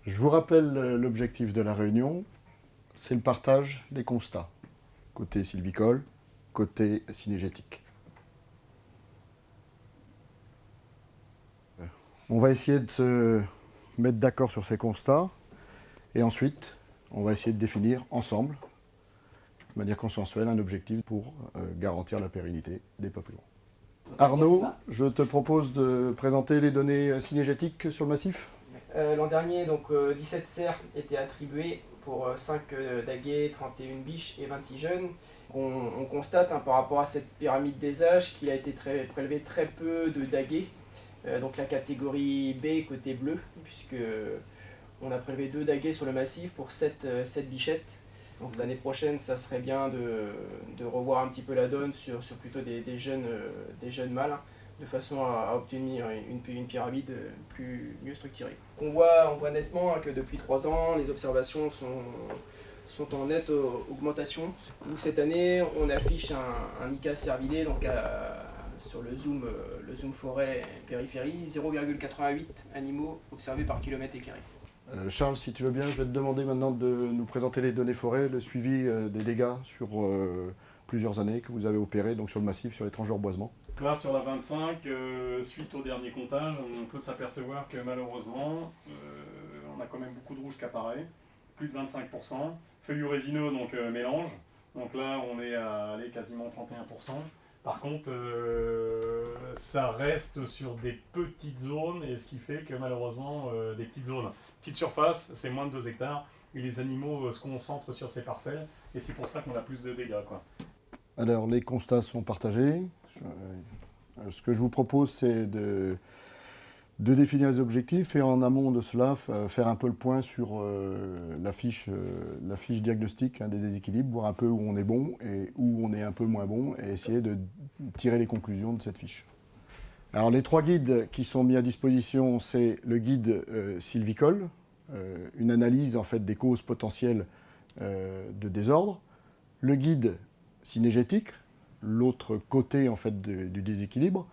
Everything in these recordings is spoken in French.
Je vous rappelle l'objectif de la réunion, c'est le partage des constats, côté sylvicole, côté cynégétique. On va essayer de se mettre d'accord sur ces constats et ensuite, on va essayer de définir ensemble, de manière consensuelle, un objectif pour garantir la pérennité des peuplements. Arnaud, je te propose de présenter les données cynégétiques sur le massif. L'an dernier, donc, 17 cerfs étaient attribués pour 5 daguets, 31 biches et 26 jeunes. On constate par rapport à cette pyramide des âges qu'il a été prélevé très peu de daguets. Donc la catégorie B côté bleu, puisque on a prélevé 2 daguets sur le massif pour 7 bichettes. Donc l'année prochaine, ça serait bien de revoir un petit peu la donne sur plutôt des jeunes mâles, de façon à obtenir une pyramide mieux structurée. On voit nettement que depuis 3 ans, les observations sont en nette augmentation. Où cette année, on affiche un ICA cervidé donc sur le zoom forêt périphérie, 0,88 animaux observés par kilomètre éclairé. Charles, si tu veux bien, je vais te demander maintenant de nous présenter les données forêt, le suivi des dégâts sur plusieurs années que vous avez opérés donc sur le massif, sur les tranches de reboisement. Là, sur la 25, suite au dernier comptage, on peut s'apercevoir que malheureusement, on a quand même beaucoup de rouge qui apparaît, plus de 25%. Feuillus résineux, donc mélange. Donc là, on est à quasiment 31%. Par contre, ça reste sur des petites zones, et ce qui fait que malheureusement, des petites zones, petite surface, c'est moins de 2 hectares, et les animaux se concentrent sur ces parcelles, et c'est pour ça qu'on a plus de dégâts, quoi. Alors, les constats sont partagés. Ce que je vous propose, c'est de définir les objectifs et en amont de cela, faire un peu le point sur la fiche diagnostic des déséquilibres, voir un peu où on est bon et où on est un peu moins bon et essayer de tirer les conclusions de cette fiche. Alors, les 3 guides qui sont mis à disposition, c'est le guide sylvicole, une analyse en fait des causes potentielles de désordre, le guide cynégétique, l'autre côté en fait du déséquilibre.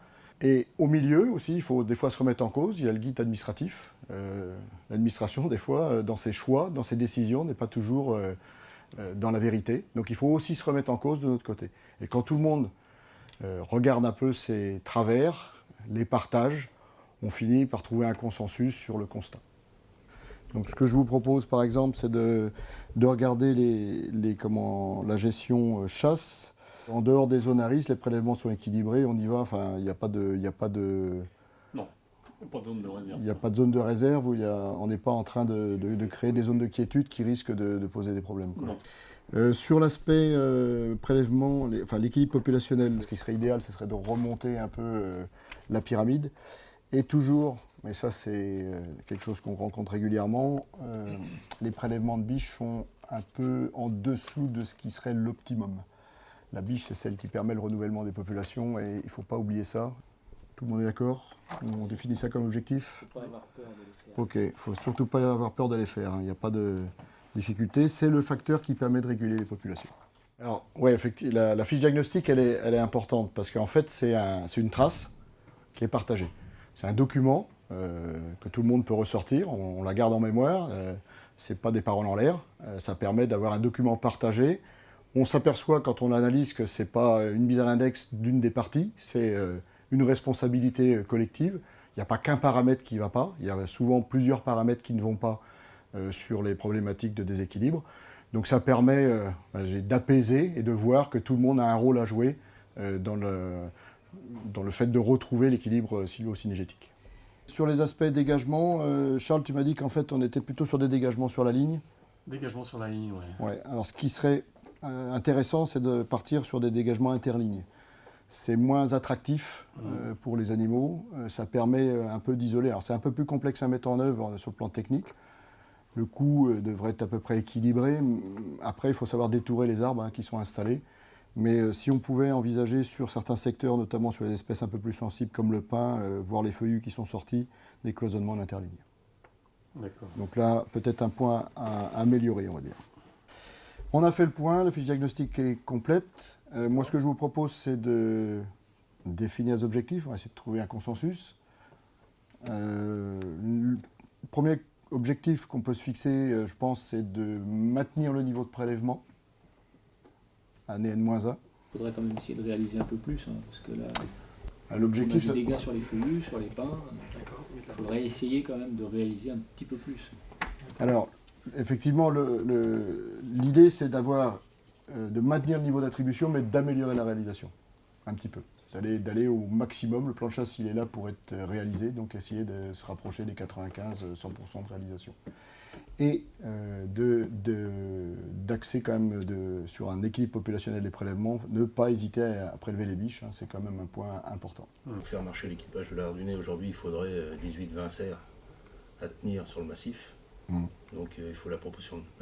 Et au milieu aussi, il faut des fois se remettre en cause, il y a le guide administratif. L'administration, des fois, dans ses choix, dans ses décisions, n'est pas toujours dans la vérité. Donc il faut aussi se remettre en cause de notre côté. Et quand tout le monde regarde un peu ses travers, les partage, on finit par trouver un consensus sur le constat. Donc ce que je vous propose par exemple, c'est de regarder la gestion chasse. En dehors des zones à risque, les prélèvements sont équilibrés, on y va, enfin il n'y a pas de... Non, pas de zone de réserve. Il n'y a pas de zone de réserve où on n'est pas en train de créer des zones de quiétude qui risquent de poser des problèmes, quoi. Sur l'aspect prélèvement, l'équilibre populationnel, ce qui serait idéal, ce serait de remonter un peu la pyramide. Et toujours, mais ça c'est quelque chose qu'on rencontre régulièrement, les prélèvements de biches sont un peu en dessous de ce qui serait l'optimum. La biche, c'est celle qui permet le renouvellement des populations et il ne faut pas oublier ça. Tout le monde est d'accord? On définit ça comme objectif? Il ne faut pas avoir peur de les faire. Ok, il ne faut surtout pas avoir peur de les faire, il n'y a pas de difficulté. C'est le facteur qui permet de réguler les populations. Alors, ouais, effectivement, la fiche diagnostic, elle est importante parce qu'en fait, c'est une trace qui est partagée. C'est un document que tout le monde peut ressortir, on la garde en mémoire, ce n'est pas des paroles en l'air, ça permet d'avoir un document partagé. On s'aperçoit quand on analyse que ce n'est pas une mise à l'index d'une des parties, c'est une responsabilité collective. Il n'y a pas qu'un paramètre qui ne va pas, il y a souvent plusieurs paramètres qui ne vont pas sur les problématiques de déséquilibre. Donc ça permet d'apaiser et de voir que tout le monde a un rôle à jouer dans le fait de retrouver l'équilibre sylvo-cynégétique. Sur les aspects dégagement, Charles, tu m'as dit qu'en fait on était plutôt sur des dégagements sur la ligne. Dégagement sur la ligne, ouais. Ouais, alors ce qui serait intéressant, c'est de partir sur des dégagements interlignes. C'est moins attractif pour les animaux, ça permet un peu d'isoler. Alors c'est un peu plus complexe à mettre en œuvre sur le plan technique. Le coût devrait être à peu près équilibré. Après, il faut savoir détourer les arbres qui sont installés. Mais si on pouvait envisager sur certains secteurs, notamment sur les espèces un peu plus sensibles comme le pin, voir les feuillus qui sont sortis, des cloisonnements en interligne. D'accord. Donc là, peut-être un point à améliorer, on va dire. On a fait le point, la fiche diagnostic est complète. Moi, ce que je vous propose, c'est de définir les objectifs. On va essayer de trouver un consensus. Le premier objectif qu'on peut se fixer, je pense, c'est de maintenir le niveau de prélèvement, année N-1. Il faudrait quand même essayer de réaliser un peu plus, hein, parce que là, L'objectif, on a des dégâts sur les feuillus, sur les pins. D'accord. Il faudrait essayer quand même de réaliser un petit peu plus. alors, effectivement, l'idée, c'est de maintenir le niveau d'attribution, mais d'améliorer la réalisation, un petit peu. D'aller au maximum. Le plan de chasse, il est là pour être réalisé, donc essayer de se rapprocher des 95-100% de réalisation. Et d'axer quand même sur un équilibre populationnel des prélèvements, ne pas hésiter à prélever les biches, hein, c'est quand même un point important. Pour faire marcher l'équipage de la Ardennais, aujourd'hui, il faudrait 18-20 cerfs à tenir sur le massif. Donc il faut la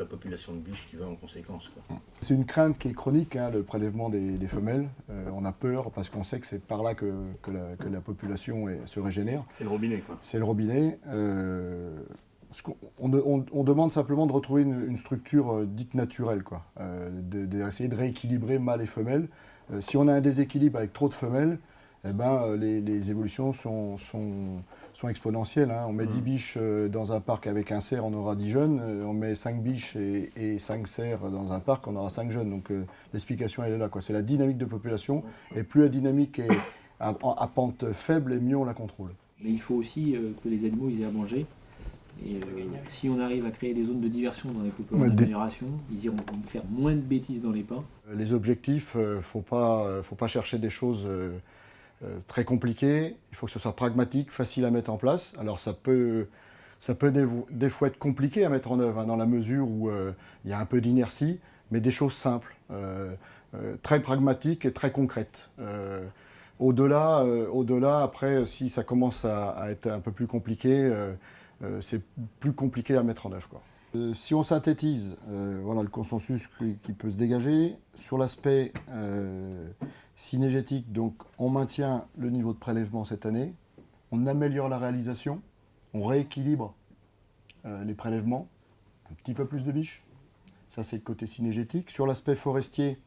population de biches qui va en conséquence, quoi. C'est une crainte qui est chronique, hein, le prélèvement des femelles. On a peur parce qu'on sait que c'est par là que la population se régénère. C'est le robinet, quoi. C'est le robinet. On demande simplement de retrouver une structure dite naturelle, quoi. D'essayer de rééquilibrer mâles et femelles. Si on a un déséquilibre avec trop de femelles, eh ben, les évolutions sont exponentielles, hein. On met 10 biches dans un parc avec un cerf, on aura 10 jeunes. On met 5 biches et 5 cerfs dans un parc, on aura 5 jeunes. Donc l'explication, elle est là, quoi. C'est la dynamique de population. Et plus la dynamique est à pente faible, et mieux on la contrôle. Mais il faut aussi que les animaux ils aient à manger. Et si on arrive à créer des zones de diversion dans les peuplements d'amélioration, ils iront faire moins de bêtises dans les pins. Les objectifs, faut pas chercher des choses très compliquées. Il faut que ce soit pragmatique, facile à mettre en place. Alors ça peut des fois être compliqué à mettre en œuvre, hein, dans la mesure où il y a un peu d'inertie, mais des choses simples, très pragmatiques et très concrètes. Au-delà, après, si ça commence à être un peu plus compliqué, c'est plus compliqué à mettre en œuvre, quoi. Si on synthétise, voilà le consensus qui peut se dégager. Sur l'aspect synégétique, donc on maintient le niveau de prélèvement cette année, on améliore la réalisation, on rééquilibre les prélèvements, un petit peu plus de biches. Ça, c'est le côté synégétique. Sur l'aspect forestier,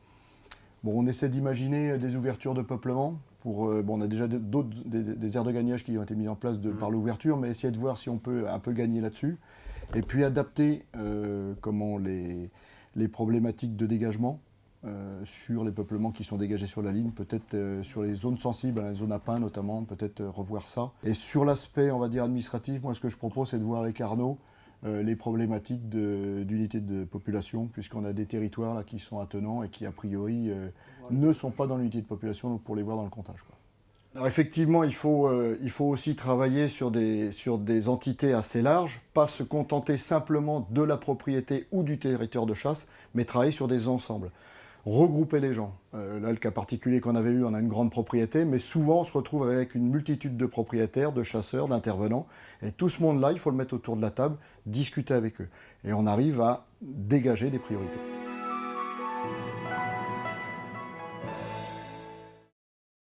bon, on essaie d'imaginer des ouvertures de peuplement. On a déjà des aires de gagnage qui ont été mises en place par l'ouverture, mais essayer de voir si on peut un peu gagner là-dessus. Et puis adapter les problématiques de dégagement sur les peuplements qui sont dégagés sur la ligne, peut-être sur les zones sensibles, les zones à pins notamment, peut-être revoir ça. Et sur l'aspect, on va dire, administratif, moi ce que je propose, c'est de voir avec Arnaud les problématiques d'unité de population, puisqu'on a des territoires là, qui sont attenants et qui, a priori, ne sont pas dans l'unité de population, donc pour les voir dans le comptage, quoi. Alors effectivement, il faut aussi travailler sur des entités assez larges, pas se contenter simplement de la propriété ou du territoire de chasse, mais travailler sur des ensembles. Regrouper les gens. Là, le cas particulier qu'on avait eu, on a une grande propriété, mais souvent on se retrouve avec une multitude de propriétaires, de chasseurs, d'intervenants. Et tout ce monde-là, il faut le mettre autour de la table, discuter avec eux. Et on arrive à dégager des priorités.